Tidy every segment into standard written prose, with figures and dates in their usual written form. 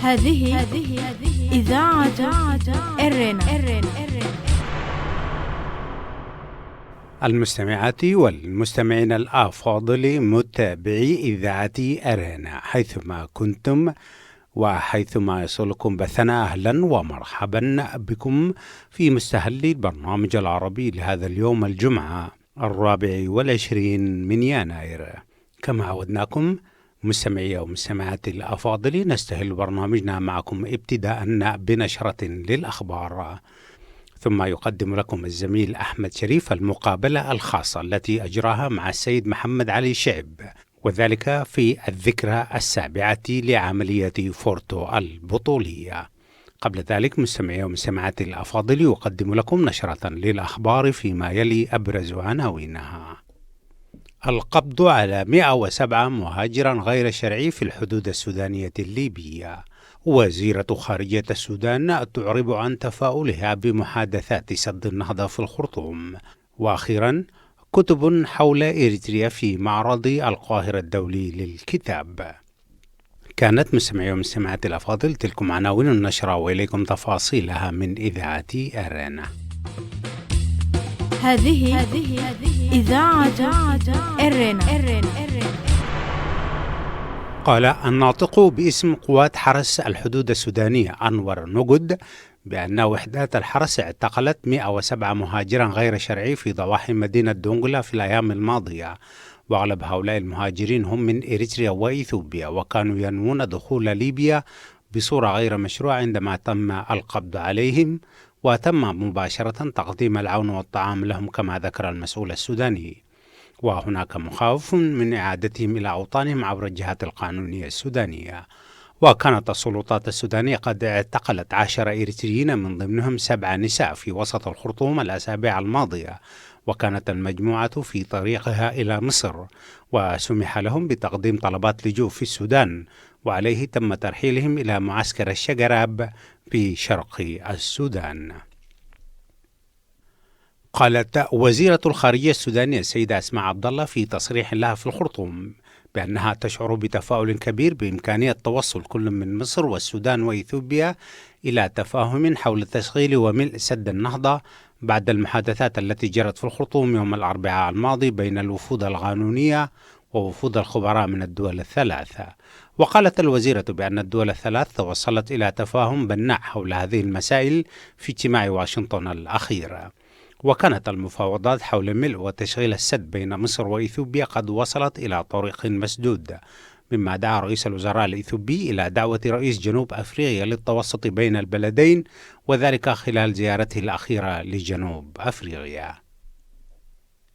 هذه إذاعة إرنا. المستمعات والمستمعين الأفاضل متابعي إذاعة أرنا حيثما كنتم وحيثما يصلكم بثنا، أهلا ومرحبا بكم في مستهل البرنامج العربي لهذا اليوم الجمعة 24 من يناير. كما عودناكم مستمعي ومستمعات الأفاضل، نستهل برنامجنا معكم ابتداء بنشرة للأخبار، ثم يقدم لكم الزميل أحمد شريف المقابلة الخاصة التي أجراها مع السيد محمد علي شعب، وذلك في الذكرى 7 لعملية فورتو البطولية. قبل ذلك مستمعي ومستمعات الأفاضل، يقدم لكم نشرة للأخبار فيما يلي أبرز عناوينها: القبض على 107 مهاجرا غير شرعي في الحدود السودانية الليبية. وزيرة خارجية السودان تعرب عن تفاؤلها بمحادثات سد النهضة في الخرطوم. وأخيرا كتب حول إريتريا في معرض القاهرة الدولي للكتاب. كانت مستمعي ومستمعات الأفاضل تلكم عناوين النشرة، وإليكم تفاصيلها من إذاعة أرنا. هذه إذاعة إرنا. قال الناطق باسم قوات حرس الحدود السودانية أنور نقد بأن وحدات الحرس اعتقلت 107 مهاجرا غير شرعي في ضواحي مدينة دونغلا في الأيام الماضية، وأغلب هؤلاء المهاجرين هم من إريتريا وإثيوبيا، وكانوا ينوون دخول ليبيا بصورة غير مشروعة عندما تم القبض عليهم، وتم مباشرة تقديم العون والطعام لهم كما ذكر المسؤول السوداني. وهناك مخاوف من إعادتهم إلى أوطانهم عبر الجهات القانونية السودانية. وكانت السلطات السودانية قد اعتقلت 10 إريتريين من ضمنهم 7 نساء في وسط الخرطوم الأسابيع الماضية، وكانت المجموعة في طريقها إلى مصر، وسمح لهم بتقديم طلبات لجوء في السودان، وعليه تم ترحيلهم إلى معسكر الشقراب في شرق السودان. قالت وزيرة الخارجية السودانية السيدة أسماء عبد الله في تصريح لها في الخرطوم بأنها تشعر بتفاؤل كبير بإمكانية توصل كل من مصر والسودان وإثيوبيا إلى تفاهم حول تشغيل وملء سد النهضة بعد المحادثات التي جرت في الخرطوم يوم الأربعاء الماضي بين الوفود القانونية ووفود الخبراء من الدول الثلاثة. وقالت الوزيرة بأن الدول الثلاث توصلت إلى تفاهم بناء حول هذه المسائل في اجتماع واشنطن الأخير. وكانت المفاوضات حول ملء وتشغيل السد بين مصر وإثيوبيا قد وصلت إلى طريق مسدود، مما دعا رئيس الوزراء الإثيوبي إلى دعوة رئيس جنوب أفريقيا للتوسط بين البلدين، وذلك خلال زيارته الأخيرة لجنوب أفريقيا.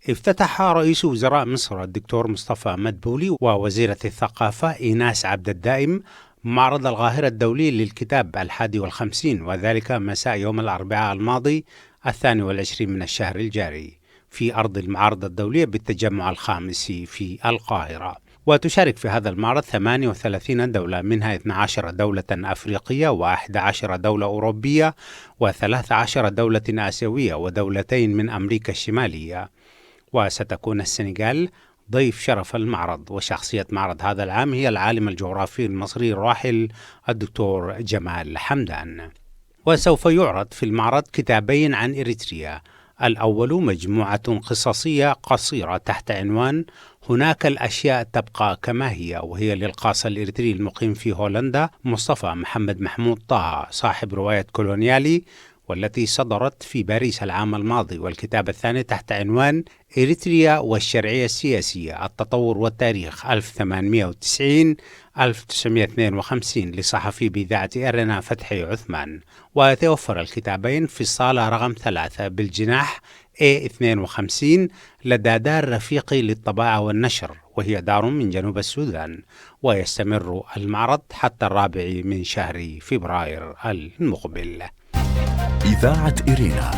افتتح رئيس وزراء مصر الدكتور مصطفى مدبولي ووزيرة الثقافة إيناس عبد الدائم معرض القاهرة الدولي للكتاب 51، وذلك مساء يوم الأربعاء الماضي 22 من الشهر الجاري في أرض المعارض الدولية بالتجمع الخامس في القاهرة. وتشارك في هذا المعرض 38 دولة، منها 12 دولة أفريقية و11 دولة أوروبية و13 دولة آسيوية ودولتين من أمريكا الشمالية. وستكون السنغال ضيف شرف المعرض. وشخصية معرض هذا العام هي العالم الجغرافي المصري الراحل الدكتور جمال حمدان. وسوف يعرض في المعرض كتابين عن إريتريا. الأول مجموعة قصصية قصيرة تحت عنوان هناك الأشياء تبقى كما هي، وهي للقاص الإريتري المقيم في هولندا مصطفى محمد محمود طه صاحب رواية كولونيالي، والتي صدرت في باريس العام الماضي. والكتاب الثاني تحت عنوان إريتريا والشرعية السياسية، التطور والتاريخ 1890-1952 لصحفي بإذاعة أرنا فتحي عثمان. ويتوفر الكتابين في الصالة رقم 3 بالجناح A52 لدى دار رفيقي للطباعة والنشر، وهي دار من جنوب السودان. ويستمر المعرض حتى 4 من شهر فبراير المقبل. إذاعة إرنا،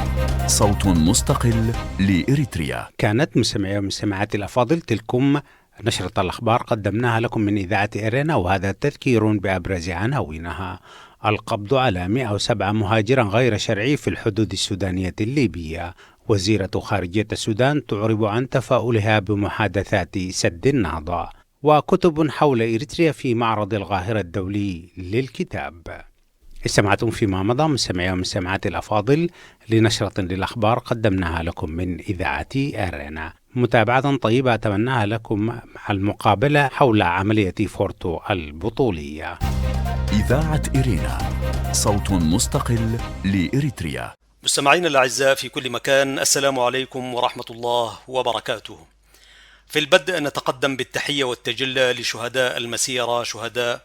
صوت مستقل لإريتريا. كانت مستمعي ومستمعات الأفاضل تلكم نشرة الأخبار قدمناها لكم من إذاعة إرنا، وهذا تذكير بأبرز عناوينها: القبض على 107 مهاجرا غير شرعي في الحدود السودانية الليبية. وزيرة خارجية السودان تعرب عن تفاؤلها بمحادثات سد النهضة. وكتب حول إريتريا في معرض القاهرة الدولي للكتاب. استمعتم فيما مضى مستمعي ومستمعات الأفاضل لنشرة للأخبار قدمناها لكم من إذاعة إرينا. متابعة طيبة أتمناها لكم مع المقابلة حول عملية فورتو البطولية. إذاعة إرينا، صوت مستقل لإريتريا. مستمعينا الأعزاء في كل مكان، السلام عليكم ورحمة الله وبركاته. في البدء نتقدم بالتحية والتجلى لشهداء المسيرة، شهداء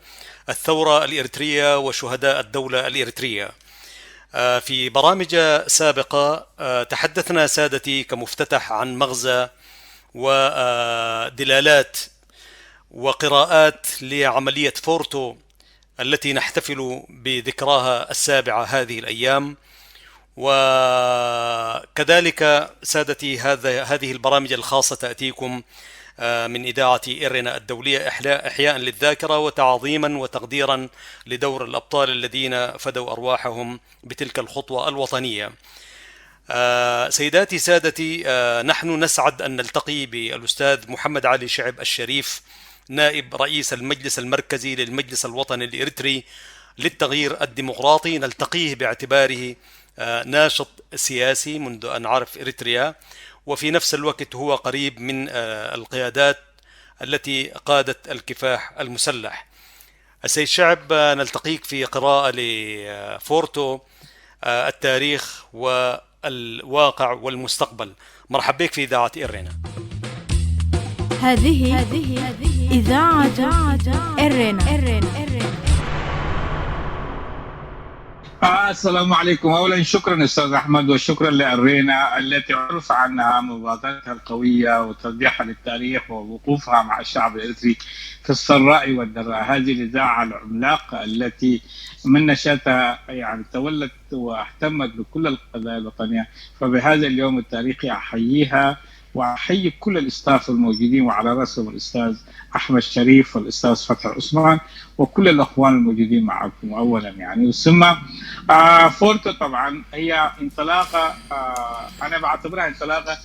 الثورة الإريترية وشهداء الدولة الإريترية. في برامج سابقة تحدثنا سادتي كمفتتح عن مغزى ودلالات وقراءات لعملية فورتو التي نحتفل بذكراها 7 هذه الأيام. وكذلك سادتي هذه البرامج الخاصة تأتيكم من إذاعة إرينا الدولية إحياء للذاكرة وتعظيما وتقديرا لدور الأبطال الذين فدوا أرواحهم بتلك الخطوة الوطنية. سيداتي سادتي، نحن نسعد أن نلتقي بالأستاذ محمد علي شعب الشريف، نائب رئيس المجلس المركزي للمجلس الوطني الإريتري للتغيير الديمقراطي. نلتقيه باعتباره ناشط سياسي منذ أن عرف إريتريا، وفي نفس الوقت هو قريب من القيادات التي قادت الكفاح المسلح. السيد شعب، نلتقيك في قراءة لفورتو، التاريخ والواقع والمستقبل. مرحبا بك في إذاعة إرينا. هذه إذاعة إرينا. السلام عليكم. أولا شكرا أستاذ أحمد، وشكرا لأرينا التي عرف عنها مبادرتها القوية وتوضيحها للتاريخ ووقوفها مع الشعب الإريتري في السراء والضراء. هذه الإذاعة العملاقة التي من نشأتها يعني تولت واهتمت بكل القضايا الوطنية، فبهذا اليوم التاريخي أحييها وأحيي كل الإستاف الموجودين، وعلى رأسهم الأستاذ أحمد شريف والأستاذ فتحي عثمان وكل الأخوان الموجودين معكم أولا يعني. ثم فورتو طبعا هي انطلاقة، أنا بعتبرها انطلاقة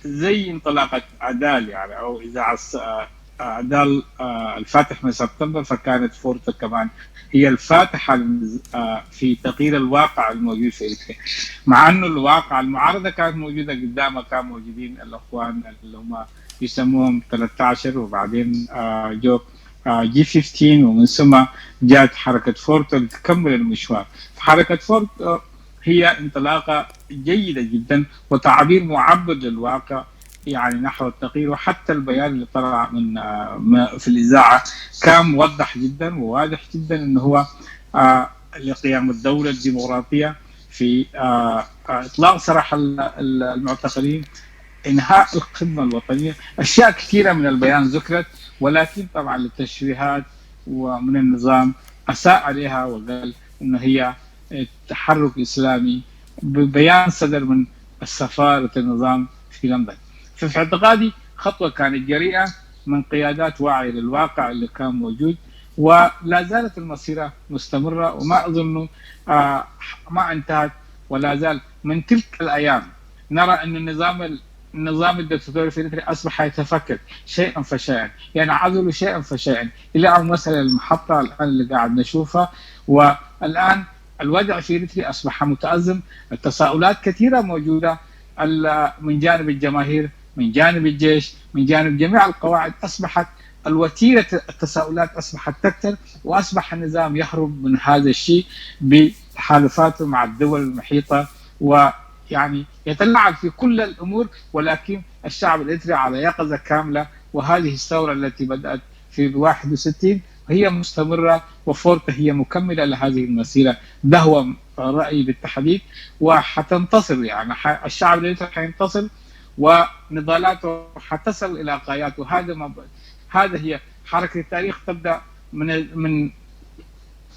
زي انطلاقة عدال يعني، أو إذاعة عدال الفاتح من سبتمبر، فكانت فورتو كمان هي الفاتحة في تغيير الواقع الموجود في إريتريا. مع أنه الواقع المعارضة كانت موجودة قدامها، كان موجودين الأخوان اللي هم يسموهم 13، وبعدين جو G15، ومن ثم جاءت حركة فورتو لتكمل المشوار. حركة فورتو هي انطلاقة جيدة جدا وتعبير معبر للواقع يعني نحو التغيير، وحتى البيان اللي طلع من في الإذاعة كان موضح جدا وواضح جدا أنه هو لقيام الدولة الديمقراطية في إطلاق سراح المعتقلين، إنهاء الخدمة الوطنية. أشياء كثيرة من البيان ذكرت، ولكن طبعا للتشريحات ومن النظام أساء عليها وقال إنه هي تحرك إسلامي ببيان صدر من سفارة النظام في لندن. ففي اعتقادي خطوة كانت جريئة من قيادات واعية للواقع اللي كان موجود، ولا زالت المسيرة مستمرة، وما أظن ما انتهت، ولا زال من تلك الأيام نرى أن النظام الدكتاتوري في إريتريا أصبح يتفكك شيئا فشيئا، يعني عزلوا شيئا فشيئا إلى أن وصل المحطة الآن اللي قاعد نشوفها. والآن الوضع في إريتريا أصبح متأزم، التساؤلات كثيرة موجودة من جانب الجماهير، من جانب الجيش، من جانب جميع القواعد. أصبحت الوتيرة التساؤلات أصبحت تكثر، وأصبح النظام يهرب من هذا الشيء بتحالفاته مع الدول المحيطة، ويعني يتلاعب في كل الأمور. ولكن الشعب الإريتري على يقظة كاملة، وهذه الثورة التي بدأت في 61 هي مستمرة، وفورتو هي مكملة لهذه المسيرة. ده هو رأيي بالتحديد، وحتنتصر يعني الشعب الإريتري حينتصر، ونضالاته حتصل إلى غاياته. هذا هي حركة التاريخ، تبدأ من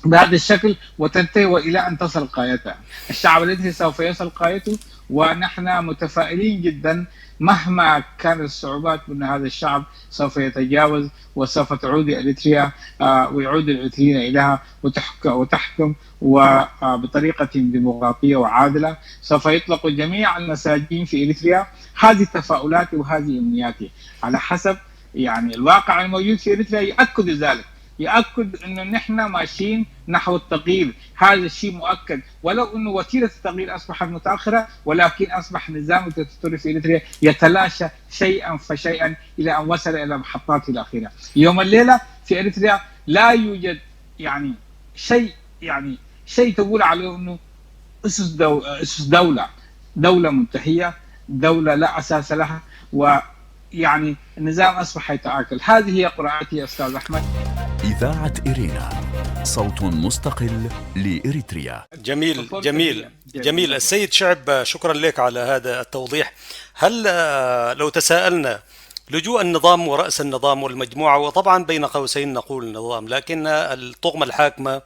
بهذا الشكل وتنتهي وإلى أن تصل غايتها. الشعب الإريتري سوف يصل غايته، ونحن متفائلين جدا مهما كانت الصعوبات من هذا الشعب سوف يتجاوز، وسوف تعود إريتريا ويعود الإريتريين إليها وتحكم وبطريقة ديمقراطية وعادلة. سوف يطلق جميع المساجين في إريتريا. هذه تفاؤلاتي وهذه أمنياتي على حسب يعني الواقع الموجود في اريتريا يؤكد ذلك، يؤكد انه نحن ماشيين نحو التغيير. هذا الشيء مؤكد، ولو انه وتيره التغيير اصبحت متاخره، ولكن اصبح النظام الدستوري في اريتريا يتلاشى شيئا فشيئا الى ان وصل الى محطات الاخيره. يوم الليله في اريتريا لا يوجد يعني شيء تقول عليه انه اسس دوله منتهيه، دوله لا اساس لها، ويعني النظام اصبح يتآكل. هذه هي قراءتي يا استاذ احمد. إذاعة إرينا، صوت مستقل لإريتريا. جميل جميل جميل. السيد شعب، شكرا لك على هذا التوضيح. هل لو تساءلنا لجوء النظام ورأس النظام والمجموعة، وطبعا بين قوسين نقول النظام، لكن الطغمة الحاكمة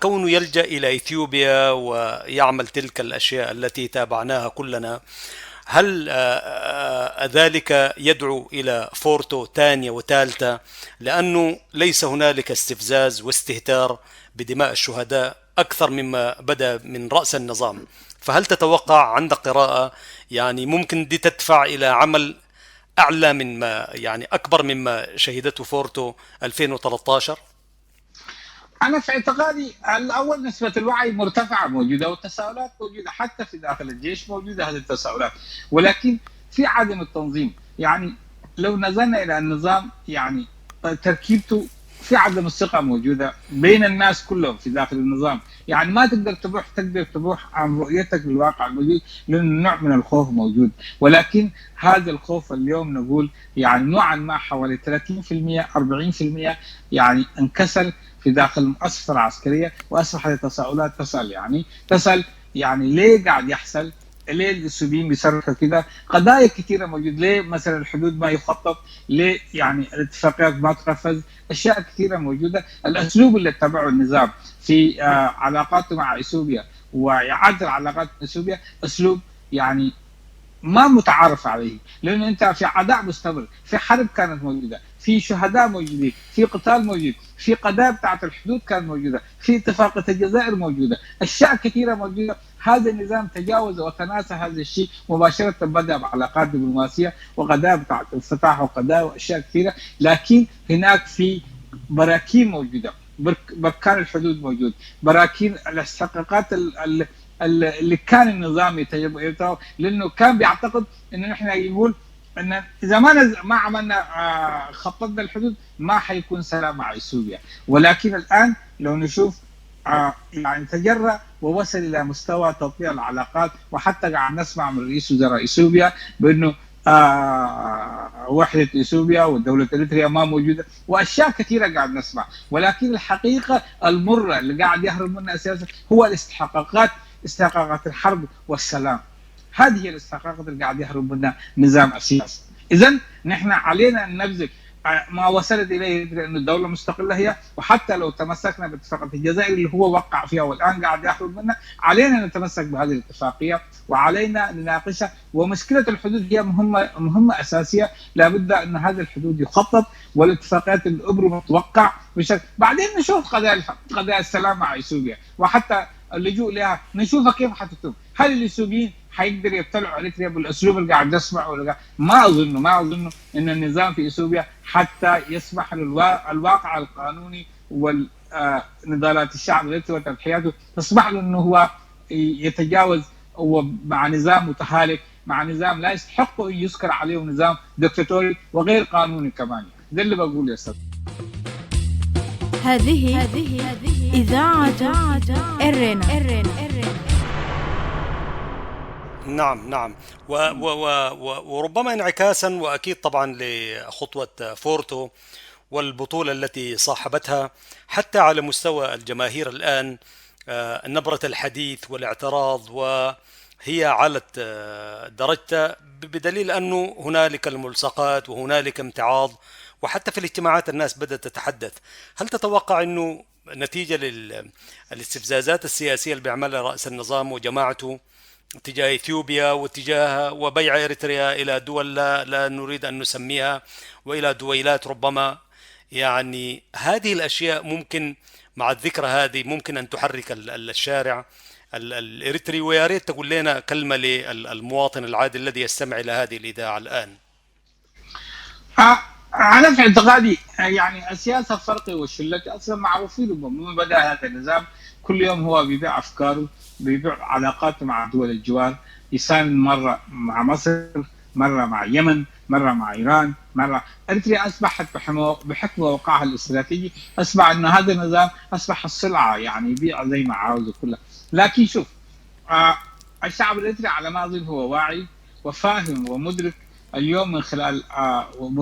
كونه يلجأ إلى إثيوبيا ويعمل تلك الأشياء التي تابعناها كلنا، هل ذلك يدعو إلى فورتو ثانية وثالثة؟ لأنه ليس هنالك استفزاز واستهتار بدماء الشهداء أكثر مما بدأ من رأس النظام. فهل تتوقع عندك قراءة يعني ممكن دي تدفع إلى عمل أعلى مما يعني أكبر مما شهدته فورتو 2013؟ أنا في اعتقادي الأول نسبة الوعي مرتفعة موجودة، والتساؤلات موجودة حتى في داخل الجيش، موجودة هذه التساؤلات، ولكن في عدم التنظيم. يعني لو نظرنا إلى النظام يعني تركيبته، في عدم الثقة موجودة بين الناس كلهم في داخل النظام. يعني ما تقدر تبوح عن رؤيتك للواقع الموجود، لأن نوع من الخوف موجود. ولكن هذا الخوف اليوم نقول يعني نوعا ما حوالي 30% 40% يعني انكسر في داخل المؤسسة العسكرية، وأصبحت التساؤلات تسأل يعني ليه قاعد يحصل؟ ليه السوريين بيصرفوا كده؟ قضايا كثيرة موجود. ليه مثلا الحدود ما يخطط؟ ليه يعني الاتفاقيات ما تنفذ؟ أشياء كثيرة موجودة. الأسلوب اللي اتبعه النظام في علاقاته مع إثيوبيا وإعادة العلاقات مع إثيوبيا أسلوب يعني ما متعارف عليه، لأنه أنت في عداء مستمر، في حرب كانت موجودة، في شهداء موجودين، في قتال موجود، في قضايا بتاعت الحدود كانت موجودة، في اتفاقية الجزائر موجودة، أشياء كثيرة موجودة. هذا النظام تجاوز وتناسى هذا الشيء مباشرة، بدأ بعلاقات دبلوماسية وقضايا بتاعت الفتاح وقضايا وأشياء كثيرة. لكن هناك في براكين موجودة، بركان الحدود موجود، براكين الاستحقاقات اللي كان النظام يتجاوز، لأنه كان بيعتقد إنه نحن يقول ان اذا ما عملنا خططنا الحدود ما حيكون سلام مع اثيوبيا. ولكن الان لو نشوف يعني تجرأ ووصل الى مستوى تطبيع العلاقات، وحتى قاعد نسمع من رئيس وزراء اثيوبيا بانه وحده اثيوبيا والدوله الاريتريا ما موجوده، واشياء كثيره قاعد نسمع. ولكن الحقيقه المره اللي قاعد يهرب منها اساسا هو استحقاقات الحرب والسلام. هذه هي الاستحقاقات اللي قاعد يهرب منها نظام السياسي. اذا نحن علينا ان نبذل ما وصلت اليه انه الدوله مستقله هي، وحتى لو تمسكنا باتفاقيه الجزائر اللي هو وقع فيها والان قاعد يهرب منها، علينا نتمسك بهذه الاتفاقيه وعلينا نناقشها. ومشكله الحدود هي مهمه اساسيه، لابد ان هذه الحدود يخطط، والاتفاقيات اللي ابرمت توقع بشكل. بعدين نشوف قضايا السلام مع اثيوبيا، وحتى اللجوء لها نشوفها كيف حتتم. هل الاثيوبيين حيقدر يبتلعوا اريتريا بالاسلوب اللي قاعد نسمعه ولا ما اظن ان النظام في اثيوبيا حتى يسمح للواقع القانوني ونضالات الشعب الاريتري وتضحياته تسمح له انه هو يتجاوز مع نظام متهالك، مع نظام لا يستحق ان يذكر عليه نظام دكتاتوري وغير قانوني كمان. ده اللي بقول يا استاذ. هذه إذاعة إرينا. نعم وربما انعكاسا وأكيد طبعا لخطوة فورتو والبطولة التي صاحبتها، حتى على مستوى الجماهير الآن نبرة الحديث والاعتراض وهي علت درجتها، بدليل أنه هنالك الملصقات وهنالك امتعاض، وحتى في الاجتماعات الناس بدأت تتحدث. هل تتوقع أنه نتيجة للاستفزازات السياسية اللي بيعملها رأس النظام وجماعته تجاه إثيوبيا وبيع إريتريا إلى دول لا نريد أن نسميها، وإلى دويلات ربما، يعني هذه الأشياء ممكن مع الذكرى هذه ممكن أن تحرك الشارع الإريتري؟ ويا ريت تقول لنا كلمة للمواطن العادي الذي يستمع إلى هذه الإذاعة الآن. أنا في اعتقادي يعني السياسة الفرقي والشلة أصلا معروفين من بدأ هذا النظام. كل يوم هو بيبيع أفكاره، بيبيع علاقاته مع دول الجوار، يساند مرة مع مصر، مرة مع اليمن، مرة مع إيران، مرة أريتريا أصبحت بحكم موقعها الاستراتيجي أصبح أن هذا النظام أصبح السلعة، يعني يبيع زي ما عاوز كله. لكن شوف الشعب الإريتري على ما أظن هو واعي وفاهم ومدرك اليوم من خلال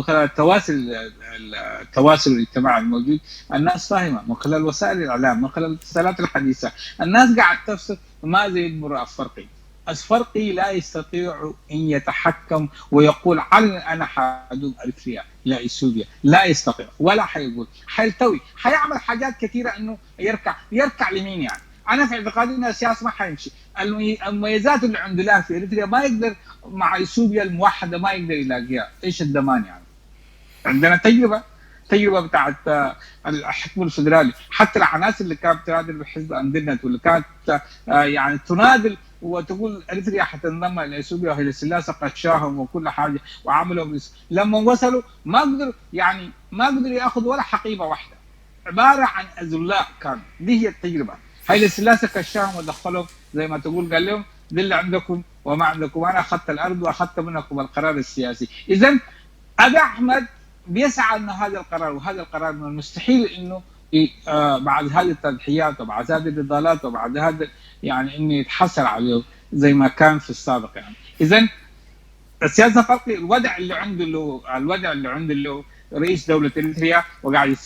التواصل الاجتماعي الموجود. الناس فاهمه من خلال وسائل الاعلام، من خلال الاتصالات الحديثه، الناس قاعد تفصل ماذا يمر الفرقي. الفرقي لا يستطيع ان يتحكم ويقول انا حادوم اريتريا لا اثيوبيا، لا يستطيع ولا حيقول، حيلتوي، حيعمل حاجات كثيره انه يركع لمين يعني. انا في اعتقادي ان السياسه ما حيمشي. المميزات اللي عند الله في اريتريا ما يقدر مع اثيوبيا الموحده ما يقدر يلاقيها. ايش الضمان يعني؟ عندنا تجربه بتاعت الحكم الفدرالي. حتى العناصر اللي كانت تنادل بحزب اندنت واللي كانت يعني تنادل وتقول اريتريا حتنضم الى اثيوبيا وهي السلاسه قد شاهم وكل حاجه وعملوا لما وصلوا ما قدروا ياخذوا ولا حقيبه واحده، عباره عن اذلاء. كان دي هي التجربه. هاي السلاسه كشاهم ودخلهم زي ما تقول، قال لهم دي اللي عندكم وما عندكم، انا اخذت الارض واخذت منكم القرار السياسي. اذا ابي احمد بيسعى ان هذا القرار، وهذا القرار من المستحيل انه بعد هذه التضحيات وبعد هذه النضالات وبعد هذا يعني انه يتحصل عليه زي ما كان في السابق يعني. اذا السياسه فرقي. الوضع اللي عنده له رئيس دوله اريتريا وقاعد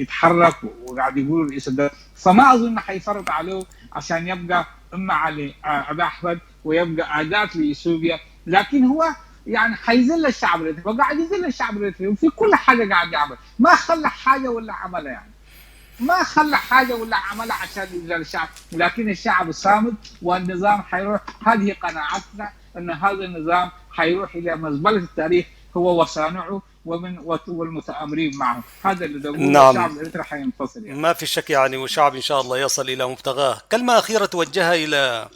يتحرك وقاعد يقول رئيس الدوله، فما اظن حيفرض عليه عشان يبقى اما على ابي احمد ويبقى اداه لاثيوبيا. لكن هو يعني حيذل الشعب الاريتري وقاعد يذل الشعب الاريتري وفي كل حاجه قاعد يعمل، ما خلى حاجه ولا عملها يعني، ما خلى حاجه ولا عملها عشان يذل الشعب. لكن الشعب صامد والنظام حيروح. هذه قناعتنا ان هذا النظام حيروح الى مزبله التاريخ هو وصانعه والمتآمرين معه. هذا اللي بقول. نعم. الشعب الاريتري حينتصر يعني. ما في شك يعني، وشعب ان شاء الله يصل الى مبتغاه. كلمه اخيره توجهها الى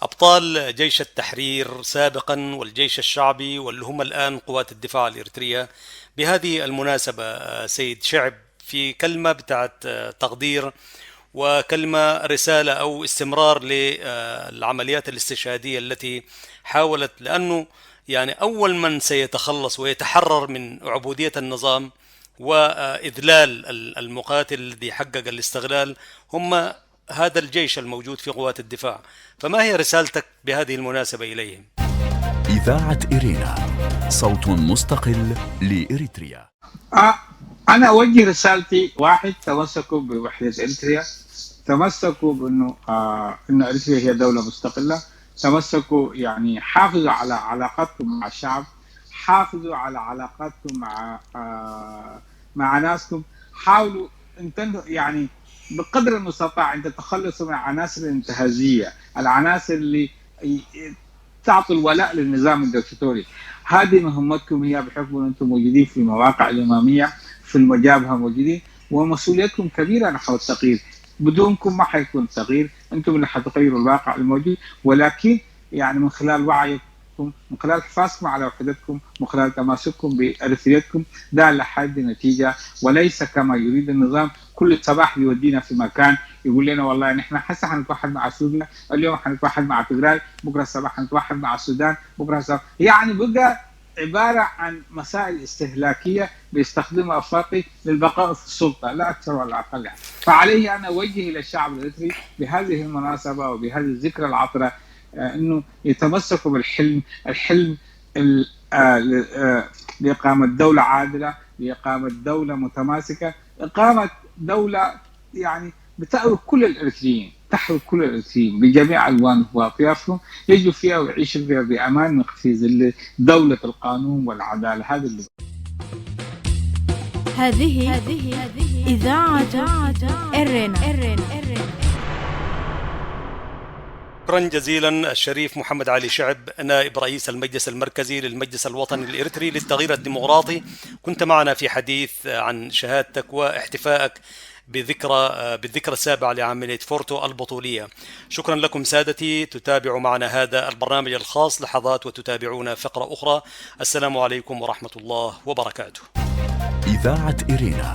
أبطال جيش التحرير سابقا والجيش الشعبي واللي هم الآن قوات الدفاع الإريترية بهذه المناسبة سيد شعب، في كلمة بتاعت تقدير وكلمة رسالة أو استمرار للعمليات الاستشهادية التي حاولت، لأنه يعني أول من سيتخلص ويتحرر من عبودية النظام وإذلال المقاتل الذي حقق الاستغلال هم هذا الجيش الموجود في قوات الدفاع. فما هي رسالتك بهذه المناسبة إليهم؟ إذاعة إرينا، صوت مستقل لإريتريا. أنا أوجه رسالتي واحد: تمسكوا بوحدة إريتريا، تمسكوا بأنه إريتريا هي دولة مستقلة، تمسكوا يعني حافظوا على علاقاتكم مع الشعب، حافظوا على علاقاتكم مع ناسكم، حاولوا يعني بقدر المستطاع أن تتخلصوا من العناصر الانتهازية، العناصر اللي تعطي الولاء للنظام الدكتاتوري. هذه مهمتكم هي بحكم أن أنتم موجودين في المواقع الإمامية، في المجابهة موجودين، ومسؤوليتكم كبيرة نحو التغيير. بدونكم ما حيكون تغيير، أنتم اللي حتغيروا الواقع الموجود. ولكن يعني من خلال وعيكم، من خلال حفاظكم على وحدتكم، من خلال تماسككم بأريتريتكم، ده اللي حيدي نتيجة، وليس كما يريد النظام كل صباح بيودينا في مكان يقول لنا والله نحن هسه حنتوحد مع سوريا، اليوم حنتوحد مع تجراي، بكره الصباح حنتوحد مع السودان، بكره الصباح يعني بقى عباره عن مسائل استهلاكيه بيستخدمها الفرقي للبقاء في السلطه لا اكثر ولا اقل يعني. فعليه انا اوجه الى الشعب الاريتري بهذه المناسبه وبهذه الذكرى العطره انه يتمسكوا بالحلم لاقامه دوله عادله، لاقامه دوله متماسكه، اقامه دوله يعني بتأوي كل الاريتريين، تحوي كل الاريتريين بجميع الوان واطيافهم، يجوا فيها ويعيشوا فيها بامان في ظل دوله القانون والعداله. هذا اللي هذه إذاعة إرينا. شكرا جزيلا الشريف محمد علي شعب، نائب رئيس المجلس المركزي للمجلس الوطني الإريتري للتغيير الديمقراطي. كنت معنا في حديث عن شهادتك واحتفائك بالذكرى السابعة لعملية فورتو البطولية. شكرا لكم سادتي، تتابعوا معنا هذا البرنامج الخاص لحظات وتتابعون فقرة أخرى. السلام عليكم ورحمة الله وبركاته. إذاعة إرينا،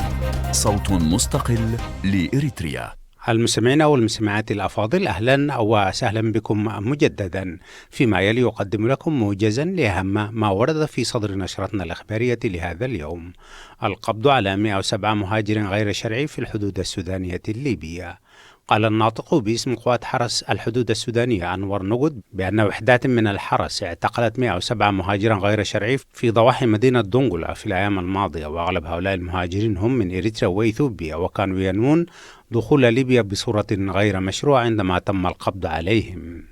صوت مستقل لإريتريا. المستمعين والمستمعات الأفاضل، أهلا وسهلا بكم مجددا. فيما يلي يقدم لكم موجزا لأهم ما ورد في صدر نشرتنا الإخبارية لهذا اليوم. القبض على 107 مهاجر غير شرعي في الحدود السودانية الليبية. قال الناطق باسم قوات حرس الحدود السودانية أنور نقد بأن وحدات من الحرس اعتقلت 107 مهاجرا غير شرعي في ضواحي مدينة دونغولا في الأيام الماضية، وأغلب هؤلاء المهاجرين هم من إريتريا وإثيوبيا، وكانوا ينوون دخول ليبيا بصورة غير مشروعة عندما تم القبض عليهم.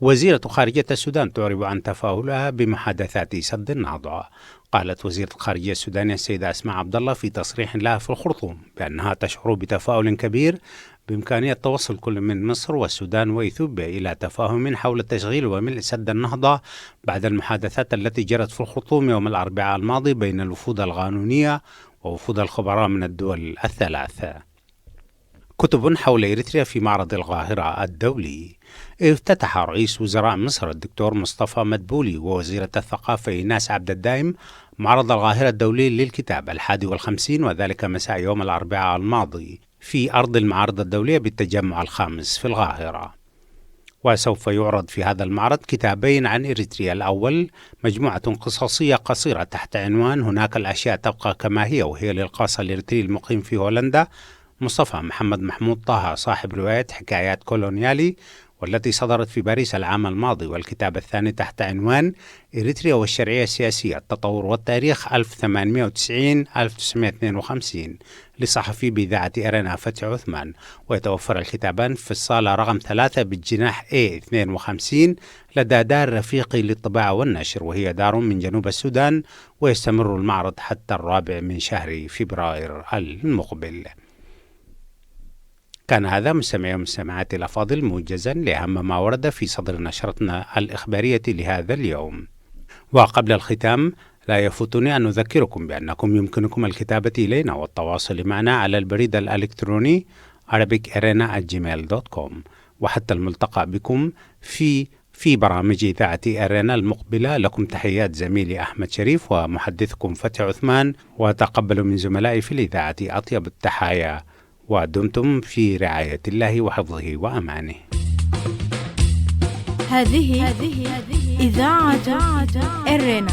وزيرة خارجية السودان تعرب عن تفاؤلها بمحادثات سد النهضة. قالت وزيرة الخارجية السودانية السيدة أسماء عبد الله في تصريح لها في الخرطوم بأنها تشعر بتفاؤل كبير بإمكانية توصل كل من مصر والسودان وإثيوبيا إلى تفاهم حول تشغيل وملء سد النهضة بعد المحادثات التي جرت في الخرطوم يوم الأربعاء الماضي بين الوفود القانونية ووفود الخبراء من الدول الثلاثة. كتب حول إريتريا في معرض القاهرة الدولي. افتتح رئيس وزراء مصر الدكتور مصطفى مدبولي ووزيرة الثقافة إيناس عبد الدائم معرض القاهرة الدولي للكتاب 51، وذلك مساء يوم الأربعاء الماضي في أرض المعارض الدولية بالتجمع الخامس في القاهرة. وسوف يعرض في هذا المعرض كتابين عن إريتريا. الأول مجموعة قصصية قصيرة تحت عنوان هناك الأشياء تبقى كما هي، وهي للقاص الإريتري المقيم في هولندا مصطفى محمد محمود طه صاحب رواية حكايات كولونيالي، والتي صدرت في باريس العام الماضي. والكتاب الثاني تحت عنوان إريتريا والشرعية السياسية، التطور والتاريخ 1890-1952 لصحفي بإذاعة إرينا فتحي عثمان. ويتوفر الكتابان في الصالة رقم 3 بالجناح A52 لدى دار رفيقي للطباعة والنشر، وهي دار من جنوب السودان. ويستمر المعرض حتى 4 من شهر فبراير المقبل. كان هذا مستمعي ومستمعاتي الأفاضل موجزا لأهم ما ورد في صدر نشرتنا الإخبارية لهذا اليوم. وقبل الختام لا يفوتني أن أذكركم بأنكم يمكنكم الكتابة إلينا والتواصل معنا على البريد الإلكتروني arabicarena@gmail.com. وحتى الملتقى بكم في برامج إذاعة أرينا المقبلة. لكم تحيات زميلي أحمد شريف ومحدثكم فتحي عثمان، وتقبلوا من زملائي في الإذاعة أطيب التحايا، ودمتم في رعاية الله وحفظه وأمانه. هذه إذاعة إرينا.